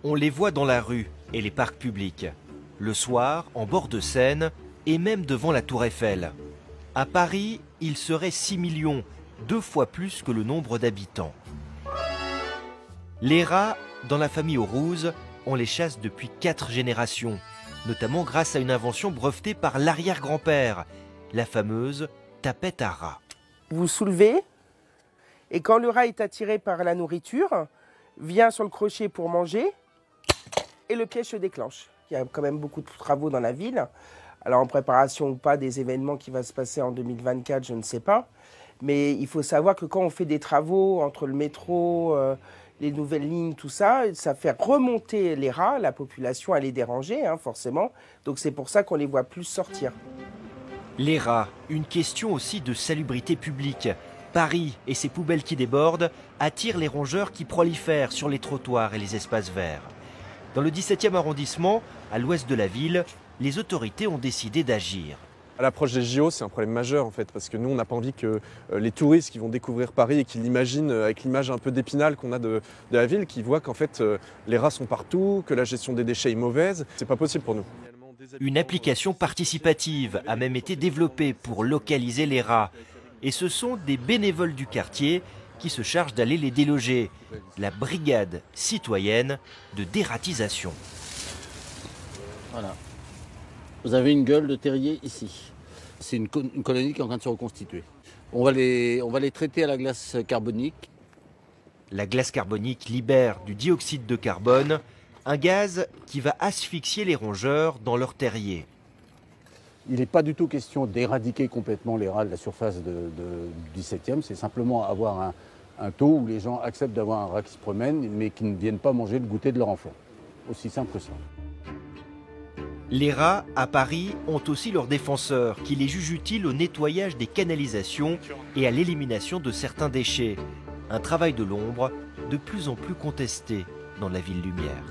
On les voit dans la rue et les parcs publics, le soir, en bord de Seine et même devant la Tour Eiffel. À Paris, il serait 6 millions, 2 fois plus que le nombre d'habitants. Les rats, dans la famille aux Rouzes, on les chasse depuis 4 générations, notamment grâce à une invention brevetée par l'arrière-grand-père, la fameuse tapette à rats. Vous soulevez, et quand le rat est attiré par la nourriture, vient sur le crochet pour manger, et le piège se déclenche. Il y a quand même beaucoup de travaux dans la ville. Alors en préparation ou pas des événements qui vont se passer en 2024, je ne sais pas. Mais il faut savoir que quand on fait des travaux entre le métro, les nouvelles lignes, tout ça, ça fait remonter les rats, la population, elle est dérangée, hein, forcément. Donc c'est pour ça qu'on les voit plus sortir. Les rats, une question aussi de salubrité publique. Paris et ses poubelles qui débordent attirent les rongeurs qui prolifèrent sur les trottoirs et les espaces verts. Dans le 17e arrondissement, à l'ouest de la ville, les autorités ont décidé d'agir. À l'approche des JO, c'est un problème majeur en fait, parce que nous, on n'a pas envie que les touristes qui vont découvrir Paris et qui l'imaginent avec l'image un peu d'Épinal qu'on a de la ville, qui voient qu'en fait les rats sont partout, que la gestion des déchets est mauvaise. C'est pas possible pour nous. Une application participative a même été développée pour localiser les rats. Et ce sont des bénévoles du quartier qui se chargent d'aller les déloger. La brigade citoyenne de dératisation. Voilà. Vous avez une gueule de terrier ici. C'est une colonie qui est en train de se reconstituer. On va les traiter à la glace carbonique. La glace carbonique libère du dioxyde de carbone, un gaz qui va asphyxier les rongeurs dans leur terrier. Il n'est pas du tout question d'éradiquer complètement les rats de la surface du 17e, c'est simplement avoir un taux où les gens acceptent d'avoir un rat qui se promène, mais qui ne viennent pas manger le goûter de leur enfant. Aussi simple que ça. Les rats, à Paris, ont aussi leurs défenseurs qui les jugent utiles au nettoyage des canalisations et à l'élimination de certains déchets. Un travail de l'ombre de plus en plus contesté dans la ville lumière.